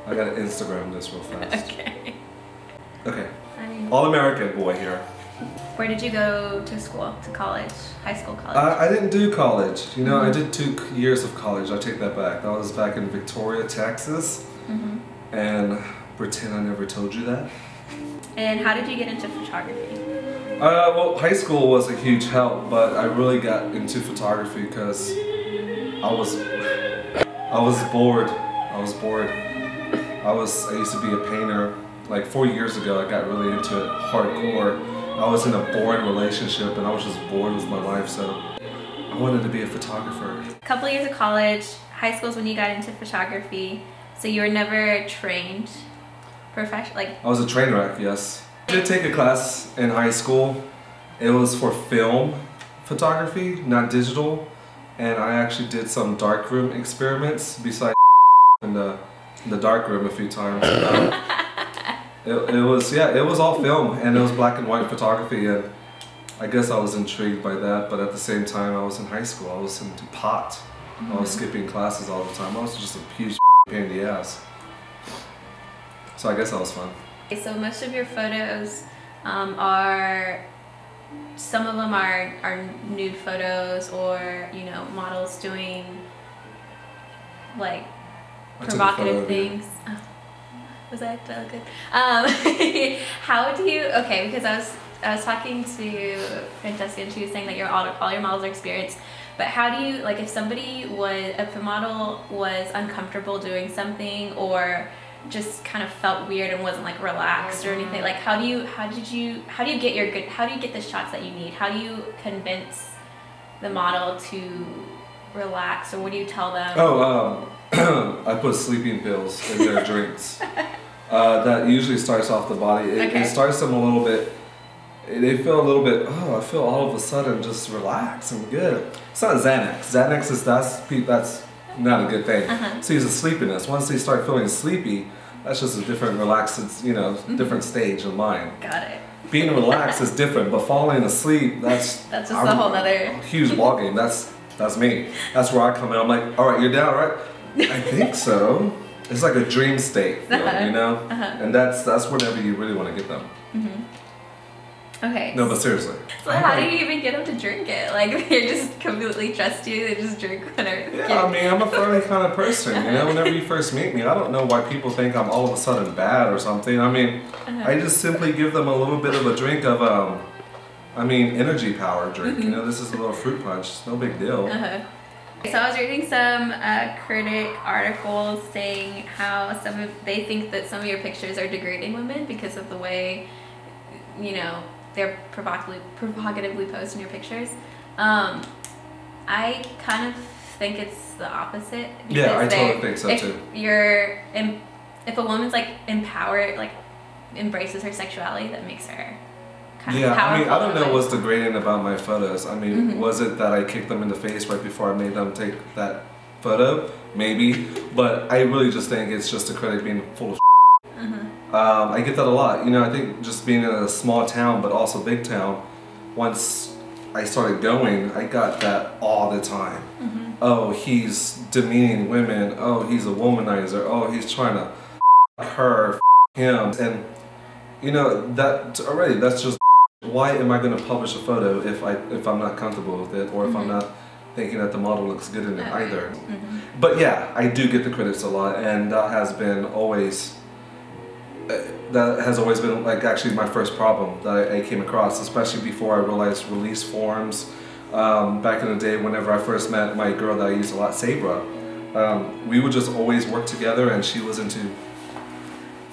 I gotta Instagram this real fast. Okay. Okay. All-American boy here. Where did you go to school, to college, high school, college? I didn't do college. You know, I did 2 years of college. I take that back. That was back in Victoria, Texas. And pretend I never told you that. And how did you get into photography? Well, high school was a huge help, but I really got into photography because I was bored. I used to be a painter. Like 4 years ago, I got really into it hardcore. I was in a boring relationship and I was just bored with my life, so I wanted to be a photographer. A couple years of college, high school is when you got into photography, so you were never trained professionally? I was a train wreck, yes. I did take a class in high school. It was for film photography, not digital, and I actually did some darkroom experiments besides in the darkroom a few times. It was all film, and it was black and white photography, and I guess I was intrigued by that, but at the same time I was in high school, I was into pot. I was skipping classes all the time. I was just a huge pain in the ass. So I guess that was fun. Okay, so most of your photos some of them are nude photos, or, you know, models doing like provocative things. Was that good? How do you, okay, because I was talking to Francesca and she was saying that all your models are experienced, but how do you, like, if a model was uncomfortable doing something or just kind of felt weird and wasn't like relaxed or anything, like how do you get the shots that you need? How do you convince the model to relax, or what do you tell them? I put sleeping pills in their drinks. That usually starts off the body. It starts them a little bit, they feel a little bit, oh, I feel all of a sudden just relaxed and good. It's not Xanax. Xanax that's not a good thing. So it's a sleepiness. Once they start feeling sleepy, that's just a different relaxed, you know, different stage of mind. Got it. Being relaxed is different, but falling asleep, that's just a whole other huge ballgame. That's me. That's where I come in. I'm like, all right, you're down, right? I think so. It's like a dream state, feeling, you know? And that's whenever you really want to get them. Okay. No, but seriously. So how do you even get them to drink it? Like, they just completely trust you, they just drink whatever. Yeah, I mean, I'm a friendly kind of person, you know? Whenever you first meet me, I don't know why people think I'm all of a sudden bad or something. I mean, I just simply give them a little bit of a drink of, energy power drink. You know, this is a little fruit punch. It's no big deal. So I was reading some critic articles saying how they think that some of your pictures are degrading women because of the way, you know, they're provocatively posed in your pictures. I kind of think it's the opposite. Yeah, I totally think so too. If a woman's like empowered, like embraces her sexuality, that makes her kind of powerful. I mean, I don't know what's degrading about my photos. I mean, was it that I kicked them in the face right before I made them take that photo? Maybe, but I really just think it's just a critic being full of I get that a lot. You know, I think just being in a small town, but also big town, once I started going, I got that all the time. Oh, he's demeaning women. Oh, he's a womanizer. Oh, he's trying to her, him. And, you know, that's just, why am I going to publish a photo if I'm not comfortable with it, or if I'm not thinking that the model looks good in it either? But yeah, I do get the critics a lot, and that has always been like actually my first problem that I came across, especially before I realized release forms. Back in the day, whenever I first met my girl that I used a lot, Sabra, we would just always work together, and she was into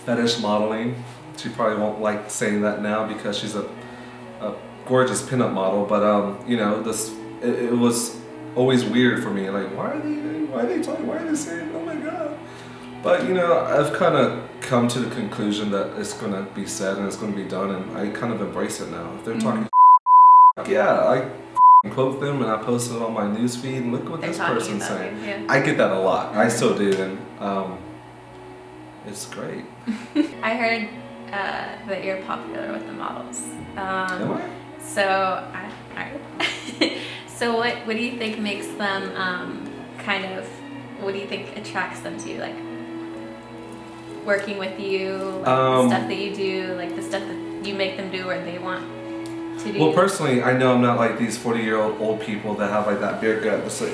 fetish modeling. She probably won't like saying that now because she's a gorgeous pinup model, but you know, it was always weird for me. Like, why are they talking? Why are they saying, oh my god? But you know, I've kind of come to the conclusion that it's going to be said and it's going to be done, and I kind of embrace it now. If they're talking, yeah, I quote them and I post it on my newsfeed, and look what this person's saying. Yeah. I get that a lot. I still do, and it's great. I heard that you're popular with the models. Am I? So, so what do you think makes them what do you think attracts them to you? Like, working with you, like the stuff that you do, like the stuff that you make them do or they want to do? Well, personally, I know I'm not like these 40-year-old people that have like that beer gut that's like,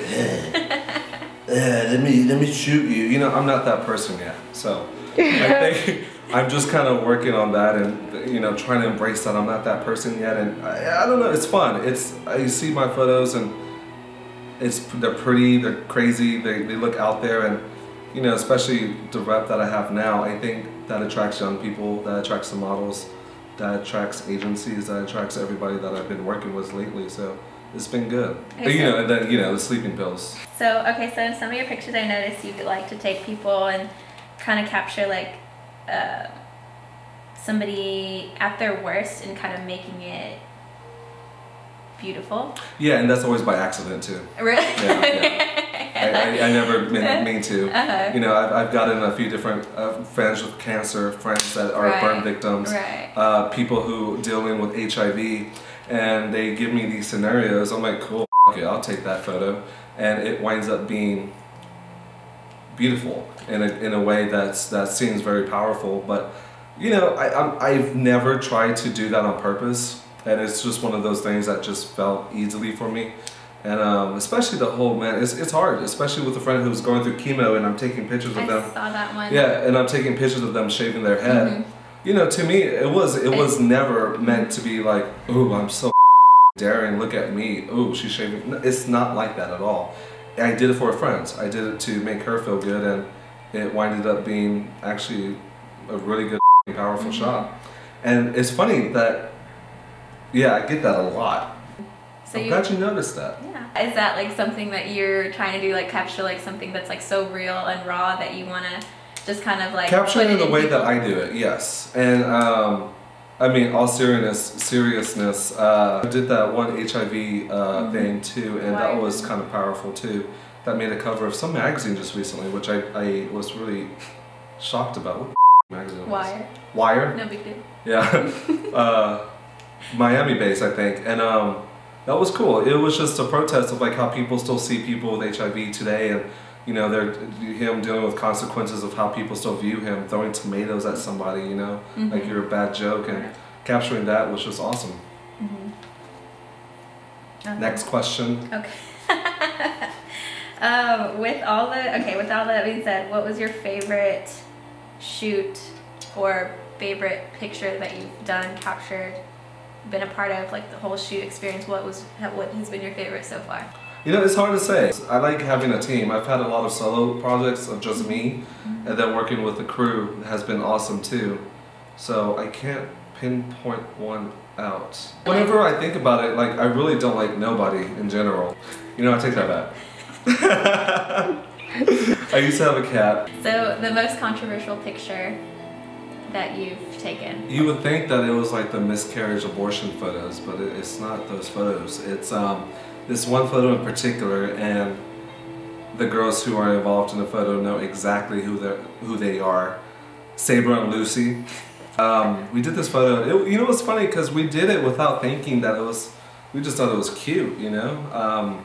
let me shoot you. You know, I'm not that person yet. So I think I'm just kind of working on that and, you know, trying to embrace that I'm not that person yet. And I don't know, it's fun. You see my photos and they're pretty, they're crazy, they look out there, and, you know, especially the rep that I have now, I think that attracts young people, that attracts the models, that attracts agencies, that attracts everybody that I've been working with lately. So it's been good. Okay, But, you know, and then, you know, the sleeping pills. So, okay, so in some of your pictures I noticed you like to take people and kind of capture like somebody at their worst and kind of making it beautiful. Yeah, and that's always by accident too. Really? Yeah. I never mean to. You know, I've gotten a few different friends with cancer, friends that are burn victims, people who dealing with HIV, and they give me these scenarios. I'm like, cool, okay, I'll take that photo, and it winds up being beautiful in a way that seems very powerful. But you know, I've never tried to do that on purpose. And it's just one of those things that just felt easily for me. And especially the whole, man, it's hard, especially with a friend who's going through chemo and I'm taking pictures of them. I saw that one. Yeah, and I'm taking pictures of them shaving their head. You know, to me, it was never meant to be like, ooh, I'm so daring, look at me, ooh, she's shaving. It's not like that at all. I did it for a friend. I did it to make her feel good, and it winded up being actually a really good, powerful shot. And it's funny that, yeah, I get that a lot. So I'm glad you noticed that. Yeah. Is that like something that you're trying to do, like capture like something that's like so real and raw that you want to just kind of like capture it in the way that I do it, yes. And I mean, all seriousness, I did that one HIV thing too, and that was kind of powerful too. That made a cover of some magazine just recently, which I was really shocked about. What magazine was? Wire. Wire? No big deal. Yeah. Miami based, I think, and that was cool. It was just a protest of like how people still see people with HIV today, and you know, him dealing with consequences of how people still view him, throwing tomatoes at somebody, you know, like you're a bad joke, and capturing that was just awesome. Next question. Okay. With all that being said, what was your favorite shoot or favorite picture that you've done, captured, been a part of, like the whole shoot experience? What has been your favorite so far? You know, it's hard to say. I like having a team. I've had a lot of solo projects of just me, and then working with the crew has been awesome too. So I can't pinpoint one out. Whenever I think about it, like I really don't like nobody in general. You know, I take that back. I used to have a cat. So the most controversial picture that you've taken? You would think that it was like the miscarriage abortion photos, but it's not those photos. It's this one photo in particular, and the girls who are involved in the photo know exactly who they are. Sabra and Lucy. We did this photo. You know what's funny? Because we did it without thinking that it was. We just thought it was cute. You know.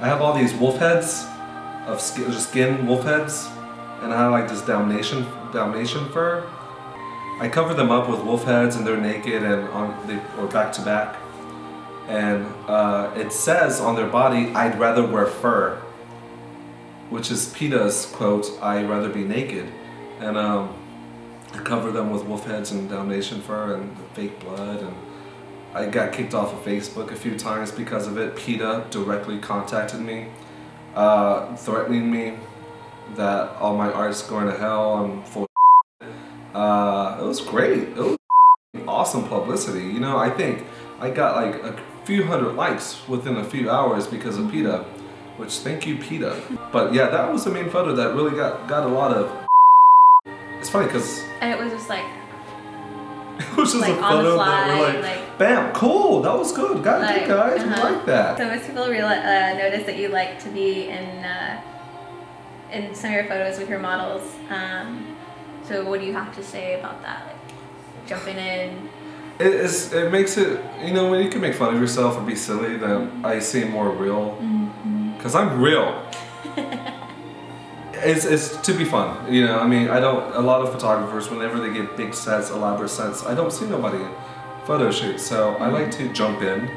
I have all these wolf heads of skin wolf heads, and I have like this Dalmatian fur. I cover them up with wolf heads, and they're naked and or back to back. And it says on their body, "I'd rather wear fur," which is PETA's quote, "I'd rather be naked." And I cover them with wolf heads and Dalmatian fur and fake blood, and I got kicked off of Facebook a few times because of it. PETA directly contacted me, threatening me that all my art's going to hell. I'm full of it was great. It was awesome publicity. You know, I think I got like a few hundred likes within a few hours because of PETA, which thank you, PETA. But yeah, that was the main photo that really got a lot of. It's funny because. And it was just like. It was just like a photo that we're like, bam, cool, that was good, got it, guys, we like that. So most people notice that you like to be in some of your photos with your models. So what do you have to say about that? Like jumping in. It makes it, you know, when you can make fun of yourself or be silly, then I seem more real. Because I'm real. It's to be fun, you know. I mean, I don't. A lot of photographers, whenever they get big sets, elaborate sets, I don't see nobody photo shoot. So I like to jump in.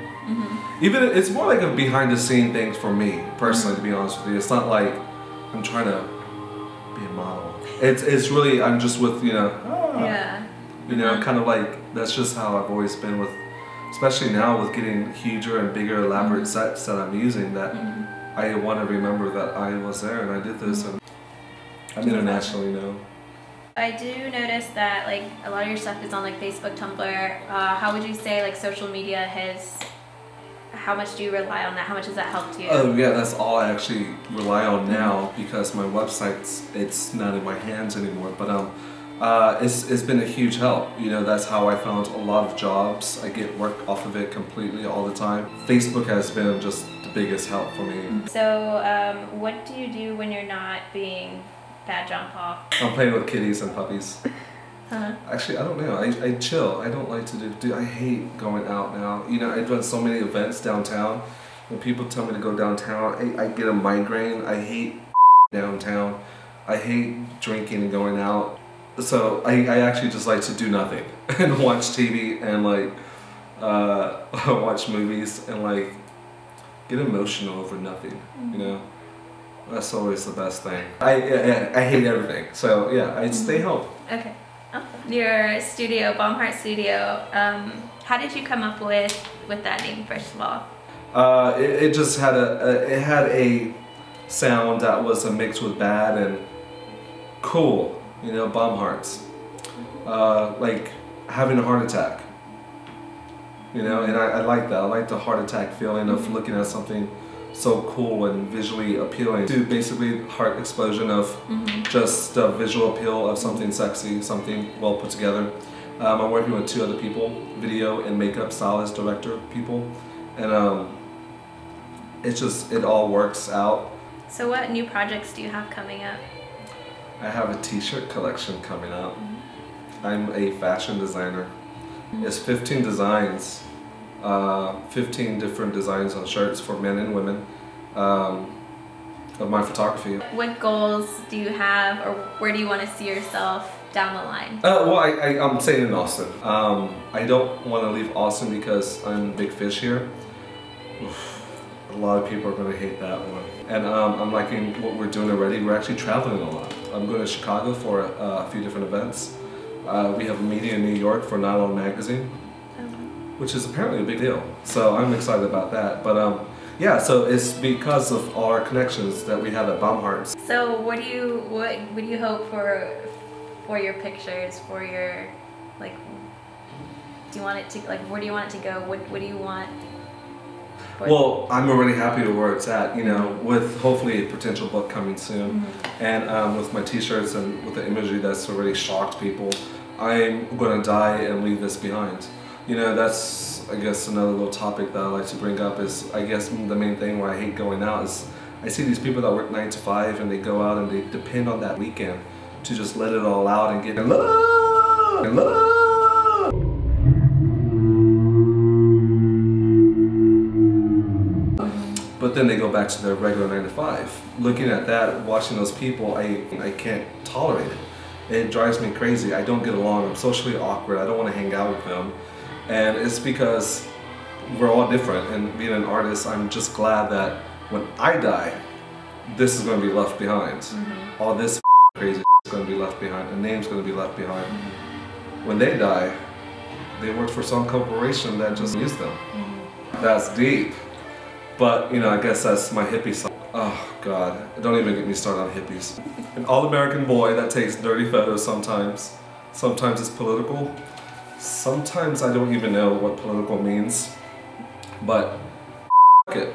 Even it's more like a behind the scene thing for me personally. To be honest with you, it's not like I'm trying to be a model. It's really I'm just with you know. You know, kind of like that's just how I've always been with, especially now with getting huger and bigger, elaborate sets that I'm using. That I want to remember that I was there and I did this, and I'm internationally known. I do notice that like a lot of your stuff is on like Facebook, Tumblr. How would you say like social media has? How much do you rely on that? How much has that helped you? Oh yeah, that's all I actually rely on now because my website's it's not in my hands anymore. But it's been a huge help. You know, that's how I found a lot of jobs. I get work off of it completely all the time. Facebook has been just the biggest help for me. So, what do you do when you're not being bad John Paul? I'm playing with kitties and puppies. Actually, I don't know. I chill. I don't like to do. I hate going out now. You know, I've done so many events downtown. When people tell me to go downtown, I get a migraine. I hate downtown. I hate drinking and going out. So I actually just like to do nothing and watch TV and like watch movies and like get emotional over nothing. You know, that's always the best thing. I hate everything. So yeah, I stay home. Okay. Your studio, Baumhart Studio. How did you come up with that name first of all? It just had it had a sound that was a mix with bad and cool. You know, Baumharts. Like having a heart attack. You know, and I like that. I like the heart attack feeling of looking at something so cool and visually appealing. To basically heart explosion of just the visual appeal of something sexy, something well put together. I'm working with 2 other people, video and makeup stylist, director people, and it all works out. So what new projects do you have coming up? I have a t-shirt collection coming up. I'm a fashion designer. It's 15 designs, 15 different designs on shirts for men and women of my photography. What goals do you have, or where do you want to see yourself down the line? Well, I'm staying in Austin. I don't want to leave Austin because I'm a big fish here. A lot of people are going to hate that one. And I'm liking what we're doing already. We're actually traveling a lot. I'm going to Chicago for a few different events. We have a meeting in New York for Nylon Magazine, which is apparently a big deal. So I'm excited about that. But yeah, so it's because of all our connections that we have at Baumhart's. So what do you hope for your pictures, for your, like, do you want it to, like, where do you want it to go? What do you want? Well, I'm already happy with where it's at, you know, with hopefully a potential book coming soon. And with my t-shirts and with the imagery that's already shocked people, I'm going to die and leave this behind. You know, that's, I guess, another little topic that I like to bring up is, I guess, the main thing why I hate going out is I see these people that work 9 to 5 and they go out and they depend on that weekend to just let it all out and get in love and love. But then they go back to their regular 9 to 5. Looking at that, watching those people, I can't tolerate it. It drives me crazy. I don't get along. I'm socially awkward. I don't want to hang out with them. And it's because we're all different. And being an artist, I'm just glad that when I die, this is going to be left behind. All this crazy is going to be left behind. A name's going to be left behind. When they die, they work for some corporation that just used them. That's deep. But, you know, I guess that's my hippie side. Oh, God. Don't even get me started on hippies. An all-American boy that takes dirty photos sometimes. Sometimes it's political. Sometimes I don't even know what political means. But, it.